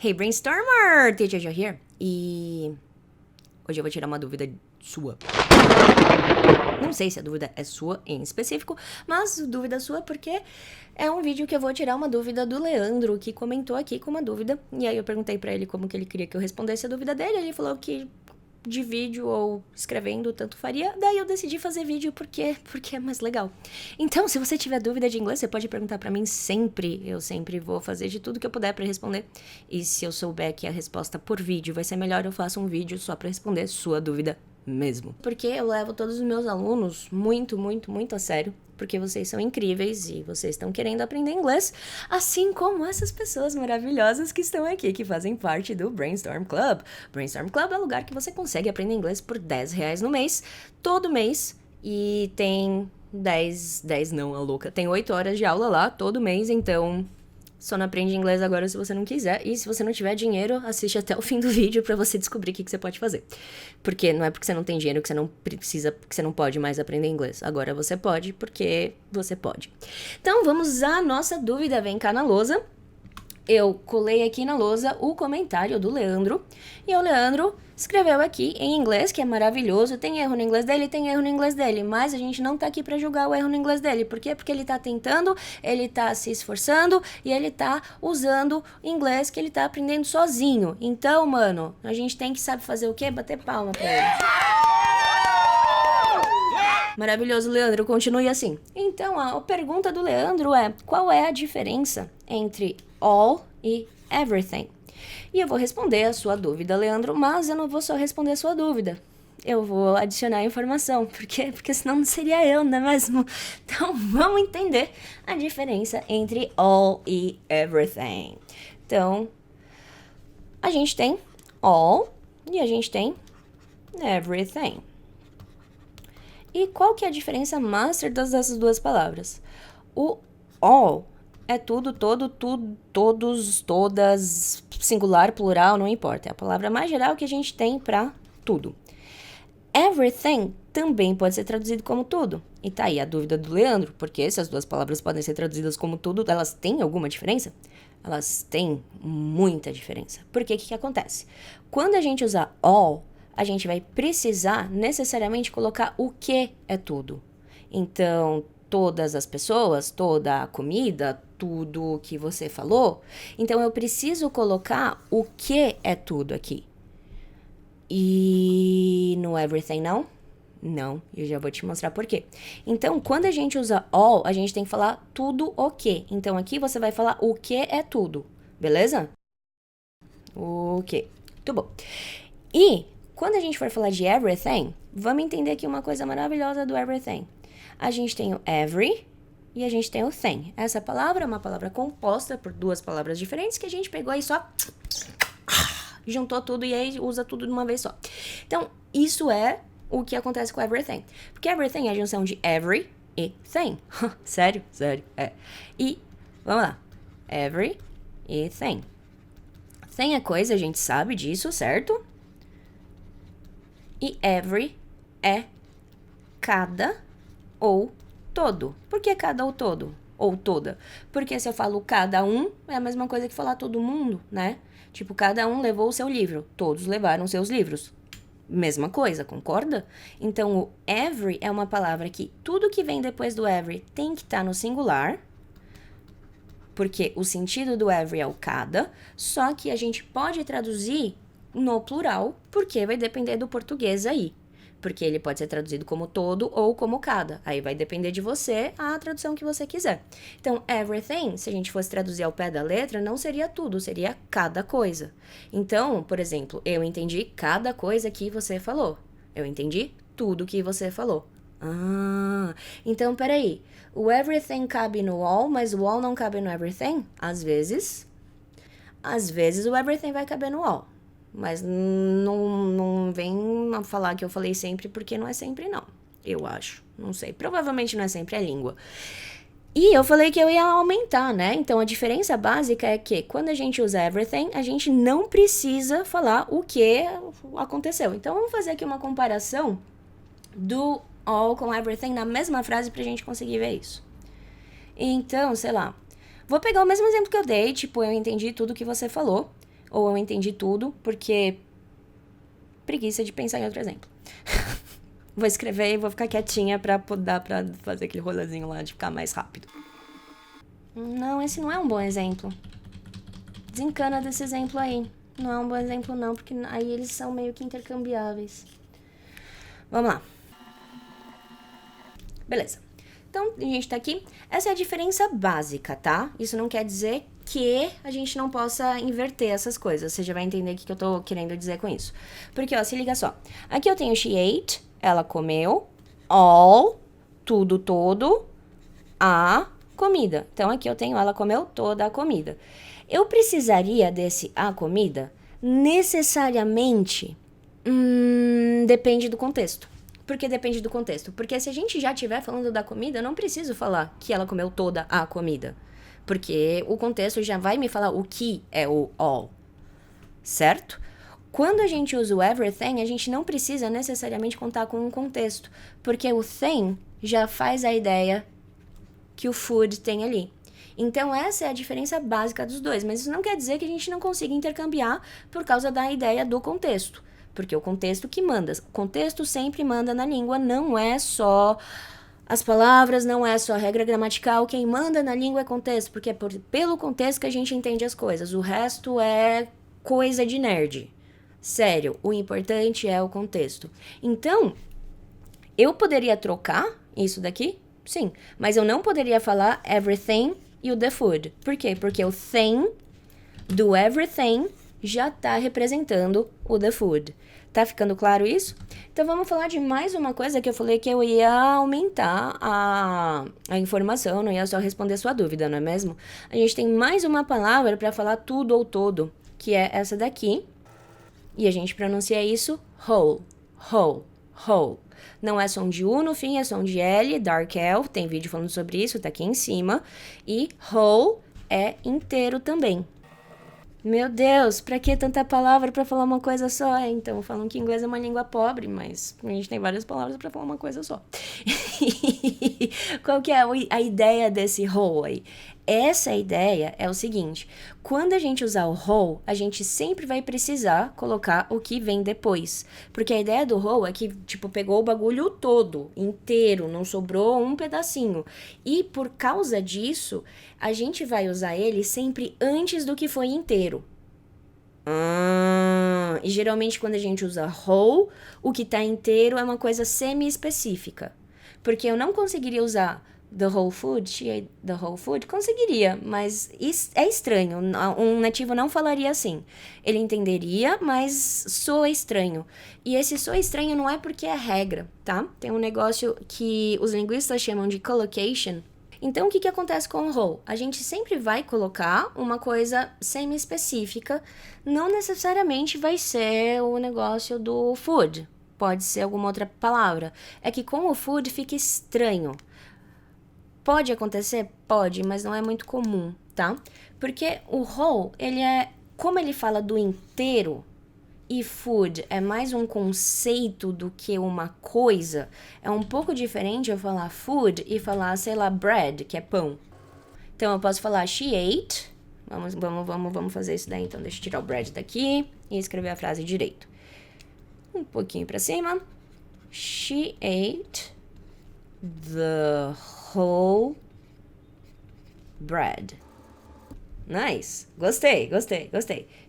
Hey Brainstormer! Teacher Joe here. E hoje eu vou tirar uma dúvida sua. Não sei se a dúvida é sua em específico, mas dúvida sua porque é um vídeo que eu vou tirar uma dúvida do Leandro, que comentou aqui com uma dúvida. E aí eu perguntei pra ele como que ele queria que eu respondesse a dúvida dele. Ele falou que de vídeo ou escrevendo, tanto faria. Daí eu decidi fazer vídeo porque é mais legal. Então, se você tiver dúvida de inglês, você pode perguntar pra mim sempre. Eu sempre vou fazer de tudo que eu puder pra responder. E se eu souber que a resposta por vídeo vai ser melhor, eu faço um vídeo só pra responder sua dúvida mesmo. Porque eu levo todos os meus alunos muito, muito, muito a sério. Porque vocês são incríveis e vocês estão querendo aprender inglês, assim como essas pessoas maravilhosas que estão aqui, que fazem parte do Brainstorm Club. Brainstorm Club é o lugar que você consegue aprender inglês por R$10 no mês, todo mês, e tem 10 não, a louca, tem 8 horas de aula lá todo mês, então só não aprende inglês agora se você não quiser. E se você não tiver dinheiro, assiste até o fim do vídeo pra você descobrir o que você pode fazer. Porque não é porque você não tem dinheiro que você não precisa, que você não pode mais aprender inglês. Agora você pode, porque você pode. Então vamos à nossa dúvida. Vem cá na lousa. Eu colei aqui na lousa o comentário do Leandro. E o Leandro escreveu aqui em inglês, que é maravilhoso. Tem erro no inglês dele, tem erro no inglês dele. Mas a gente não tá aqui pra julgar o erro no inglês dele. Por quê? Porque ele tá tentando, ele tá se esforçando e ele tá usando inglês que ele tá aprendendo sozinho. Então, mano, a gente tem que saber fazer o quê? Bater palma pra ele. Maravilhoso, Leandro. Continue assim. Então, a pergunta do Leandro é: qual é a diferença entre all e everything? E eu vou responder a sua dúvida, Leandro, mas eu não vou só responder a sua dúvida. Eu vou adicionar informação, porque senão não seria eu, não é mesmo? Então, vamos entender a diferença entre all e everything. Então, a gente tem all e a gente tem everything. E qual que é a diferença master dessas duas palavras? O all é tudo, todo, tudo, todos, todas, singular, plural, não importa. É a palavra mais geral que a gente tem pra tudo. Everything também pode ser traduzido como tudo. E tá aí a dúvida do Leandro, porque se as duas palavras podem ser traduzidas como tudo, elas têm alguma diferença? Elas têm muita diferença. Porque o que acontece? Quando a gente usa all, a gente vai precisar necessariamente colocar o que é tudo. Então, todas as pessoas, toda a comida, tudo que você falou. Então, eu preciso colocar o que é tudo aqui. E no everything não? Não, eu já vou te mostrar por quê. Então, quando a gente usa all, a gente tem que falar tudo o que. Então, aqui você vai falar o que é tudo, beleza? O que? Muito bom. E quando a gente for falar de everything, vamos entender aqui uma coisa maravilhosa do everything. A gente tem o every e a gente tem o thing. Essa palavra é uma palavra composta por duas palavras diferentes que a gente pegou aí só juntou tudo e aí usa tudo de uma vez só. Então, isso é o que acontece com everything. Porque everything é a junção de every e thing. Sério? Sério, é. E, vamos lá. Every e thing. Thing é coisa, a gente sabe disso, certo? E every é cada ou todo. Por que cada ou todo? Ou toda? Porque se eu falo cada um, é a mesma coisa que falar todo mundo, né? Tipo, cada um levou o seu livro. Todos levaram seus livros. Mesma coisa, concorda? Então, o every é uma palavra que tudo que vem depois do every tem que estar no singular. Porque o sentido do every é o cada. Só que a gente pode traduzir no plural, porque vai depender do português aí. Porque ele pode ser traduzido como todo ou como cada. Aí vai depender de você a tradução que você quiser. Então, everything, se a gente fosse traduzir ao pé da letra, não seria tudo, seria cada coisa. Então, por exemplo, eu entendi cada coisa que você falou. Eu entendi tudo que você falou. Ah, então peraí. O everything cabe no all, mas o all não cabe no everything? Às vezes o everything vai caber no all. Mas não vem a falar que eu falei sempre, porque não é sempre não. Eu acho, não sei. Provavelmente não é sempre a língua. E eu falei que eu ia aumentar, né? Então, a diferença básica é que quando a gente usa everything, a gente não precisa falar o que aconteceu. Então, vamos fazer aqui uma comparação do all com everything na mesma frase pra gente conseguir ver isso. Então, sei lá. Vou pegar o mesmo exemplo que eu dei, tipo, eu entendi tudo que você falou. ou eu entendi tudo, porque preguiça de pensar em outro exemplo. Vou escrever e vou ficar quietinha pra dar pra fazer aquele rolezinho lá de ficar mais rápido. Não, esse não é um bom exemplo. Desencana desse exemplo aí. Não é um bom exemplo não, porque aí eles são meio que intercambiáveis. Vamos lá. Beleza. Então, a gente tá aqui. Essa é a diferença básica, tá? Isso não quer dizer que a gente não possa inverter essas coisas. Você já vai entender o que eu tô querendo dizer com isso. Porque, ó, se liga só. Aqui eu tenho she ate, ela comeu. All, tudo, todo. A comida. Então, aqui eu tenho ela comeu toda a comida. Eu precisaria desse a comida? Necessariamente, depende do contexto. Por que depende do contexto? Porque se a gente já estiver falando da comida, eu não preciso falar que ela comeu toda a comida. Porque o contexto já vai me falar o que é o all. Certo? Quando a gente usa o everything, a gente não precisa necessariamente contar com um contexto. Porque o thing já faz a ideia que o food tem ali. Então, essa é a diferença básica dos dois. Mas isso não quer dizer que a gente não consiga intercambiar por causa da ideia do contexto. Porque o contexto que manda. O contexto sempre manda na língua, não é só as palavras, não é só a regra gramatical. Quem manda na língua é contexto, porque é pelo contexto que a gente entende as coisas. O resto é coisa de nerd. Sério, o importante é o contexto. Então, eu poderia trocar isso daqui? Sim, mas eu não poderia falar everything e o the food. Por quê? Porque o thing do everything já tá representando o the food. Tá ficando claro isso? Então vamos falar de mais uma coisa que eu falei que eu ia aumentar a informação, não ia só responder sua dúvida, não é mesmo? A gente tem mais uma palavra para falar tudo ou todo, que é essa daqui. E a gente pronuncia isso whole, whole, whole. Não é som de U no fim, é som de L, Dark Elf, tem vídeo falando sobre isso, tá aqui em cima. E whole é inteiro também. Meu Deus, pra que tanta palavra pra falar uma coisa só? Então, falam que inglês é uma língua pobre, mas a gente tem várias palavras pra falar uma coisa só. Qual que é a ideia desse whole aí? Essa ideia é o seguinte, quando a gente usar o whole, a gente sempre vai precisar colocar o que vem depois. Porque a ideia do whole é que, tipo, pegou o bagulho todo, inteiro, não sobrou um pedacinho. E por causa disso, a gente vai usar ele sempre antes do que foi inteiro. E geralmente quando a gente usa whole, o que tá inteiro é uma coisa semi-específica. Porque eu não conseguiria usar the whole food, she ate the whole food, conseguiria, mas é estranho. Um nativo não falaria assim. Ele entenderia, mas soa estranho. E esse soa estranho não é porque é regra, tá? Tem um negócio que os linguistas chamam de collocation. Então, o que acontece com o whole? A gente sempre vai colocar uma coisa semi-específica, não necessariamente vai ser o negócio do food, pode ser alguma outra palavra. É que com o food fica estranho. Pode acontecer? Pode, mas não é muito comum, tá? Porque o whole, como ele fala do inteiro, e food é mais um conceito do que uma coisa, é um pouco diferente eu falar food e falar, sei lá, bread, que é pão. Então, eu posso falar she ate, vamos fazer isso daí, então deixa eu tirar o bread daqui e escrever a frase direito. Um pouquinho pra cima. She ate the whole bread. Nice. Gostei.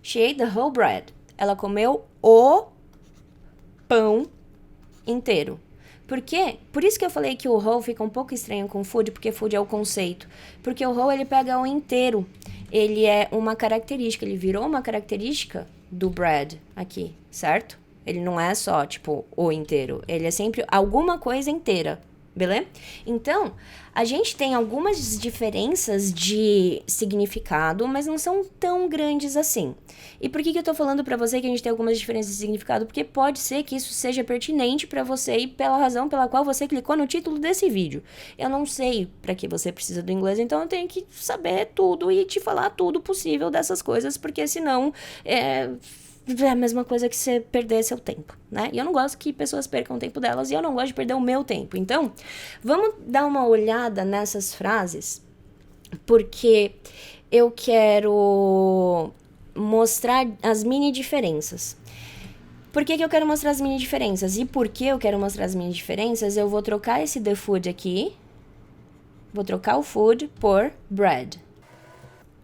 She ate the whole bread. Ela comeu o pão inteiro. Por quê? Por isso que eu falei que o whole fica um pouco estranho com food, porque food é o conceito. Porque o whole, ele pega o inteiro. Ele é uma característica, ele virou uma característica do bread aqui, certo? Ele não é só, tipo, o inteiro. Ele é sempre alguma coisa inteira. Beleza? Então, a gente tem algumas diferenças de significado, mas não são tão grandes assim. E por que eu tô falando pra você que a gente tem algumas diferenças de significado? Porque pode ser que isso seja pertinente pra você e pela razão pela qual você clicou no título desse vídeo. Eu não sei pra que você precisa do inglês, então eu tenho que saber tudo e te falar tudo possível dessas coisas, porque senão é a mesma coisa que você perder seu tempo, né? E eu não gosto que pessoas percam o tempo delas e eu não gosto de perder o meu tempo. Então, vamos dar uma olhada nessas frases, porque eu quero mostrar as mini diferenças. Por que eu quero mostrar as mini diferenças? E por que eu quero mostrar as mini diferenças? Eu vou trocar esse the food aqui. Vou trocar o food por bread.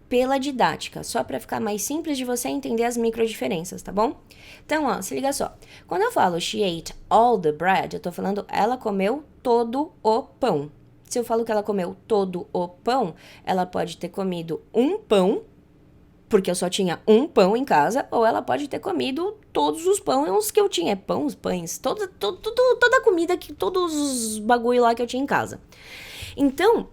Pela didática, só para ficar mais simples de você entender as micro diferenças, tá bom? Então, ó, se liga só. Quando eu falo she ate all the bread, eu tô falando ela comeu todo o pão. Se eu falo que ela comeu todo o pão, ela pode ter comido um pão, porque eu só tinha um pão em casa, ou ela pode ter comido todos os pães que eu tinha. Pães, toda a comida, todos os bagulho lá que eu tinha em casa. Então,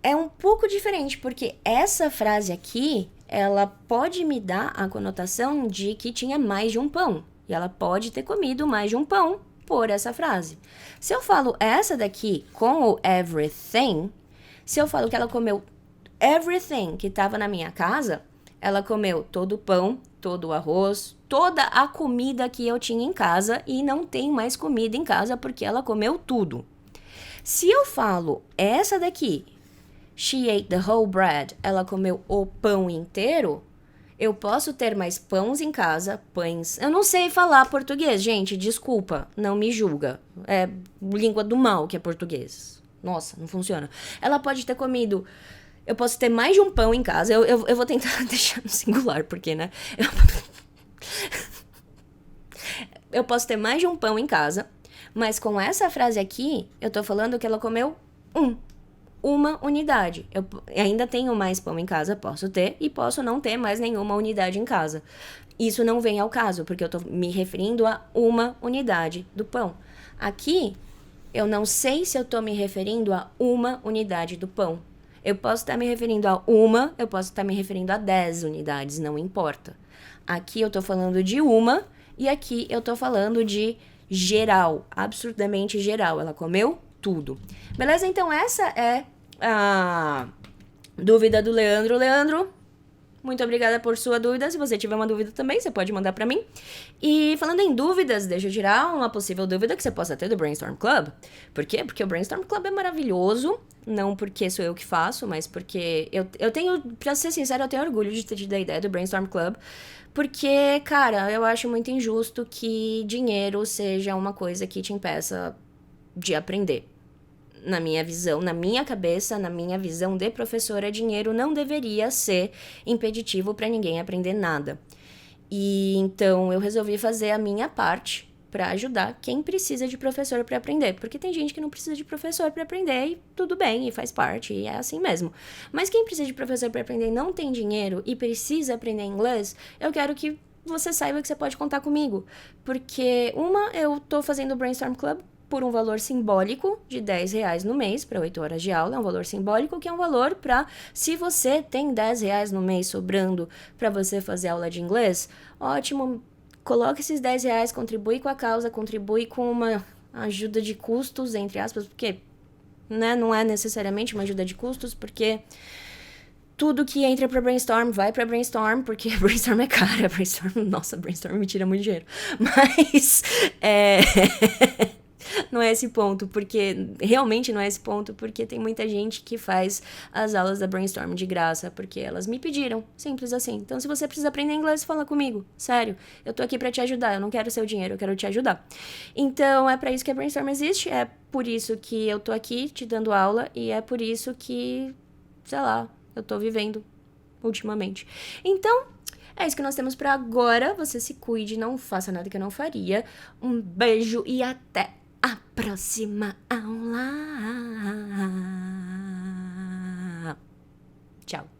é um pouco diferente, porque essa frase aqui, ela pode me dar a conotação de que tinha mais de um pão. E ela pode ter comido mais de um pão por essa frase. Se eu falo essa daqui com o everything, se eu falo que ela comeu everything que estava na minha casa, ela comeu todo o pão, todo o arroz, toda a comida que eu tinha em casa e não tem mais comida em casa porque ela comeu tudo. Se eu falo essa daqui, she ate the whole bread, ela comeu o pão inteiro, eu posso ter mais pães em casa, pães. Eu não sei falar português, gente, desculpa, não me julga. É língua do mal que é português. Nossa, não funciona. Ela pode ter comido. Eu posso ter mais de um pão em casa. Eu vou tentar deixar no singular, porque, né? Eu posso ter mais de um pão em casa, mas com essa frase aqui, eu tô falando que ela comeu uma unidade. Eu ainda tenho mais pão em casa, posso ter, e posso não ter mais nenhuma unidade em casa. Isso não vem ao caso, porque eu tô me referindo a uma unidade do pão. Aqui, eu não sei se eu tô me referindo a uma unidade do pão. Eu posso estar me referindo a uma, eu posso estar me referindo a 10 unidades, não importa. Aqui eu tô falando de uma, e aqui eu tô falando de geral, absurdamente geral. Ela comeu tudo. Beleza? Então essa é a dúvida do Leandro. Leandro, muito obrigada por sua dúvida. Se você tiver uma dúvida também, você pode mandar pra mim. E falando em dúvidas, deixa eu tirar uma possível dúvida que você possa ter do Brainstorm Club. Por quê? Porque o Brainstorm Club é maravilhoso. Não porque sou eu que faço, mas porque eu tenho, pra ser sincera, eu tenho orgulho de ter tido a ideia do Brainstorm Club. Porque, cara, eu acho muito injusto que dinheiro seja uma coisa que te impeça de aprender. Na minha visão, na minha cabeça, na minha visão de professora, dinheiro não deveria ser impeditivo para ninguém aprender nada. E então eu resolvi fazer a minha parte para ajudar quem precisa de professor para aprender, porque tem gente que não precisa de professor para aprender e tudo bem, e faz parte, e é assim mesmo. Mas quem precisa de professor para aprender e não tem dinheiro e precisa aprender inglês, eu quero que você saiba que você pode contar comigo, porque eu tô fazendo o Brainstorm Club por um valor simbólico de R$10 no mês para 8 horas de aula. É um valor simbólico que é um valor para, se você tem R$10 no mês sobrando para você fazer aula de inglês, ótimo, coloque esses R$10, contribui com a causa, contribui com uma ajuda de custos, entre aspas, porque, né, não é necessariamente uma ajuda de custos, porque tudo que entra pra Brainstorm vai pra Brainstorm, porque Brainstorm é cara. Brainstorm me tira muito dinheiro. Mas, não é esse ponto, porque realmente não é esse ponto, porque tem muita gente que faz as aulas da Brainstorm de graça, porque elas me pediram, simples assim. Então, se você precisa aprender inglês, fala comigo, sério. Eu tô aqui pra te ajudar, eu não quero seu dinheiro, eu quero te ajudar. Então, é pra isso que a Brainstorm existe, é por isso que eu tô aqui te dando aula, e é por isso que, sei lá, eu tô vivendo ultimamente. Então, é isso que nós temos pra agora. Você se cuide, não faça nada que eu não faria. Um beijo e até a próxima aula. Tchau.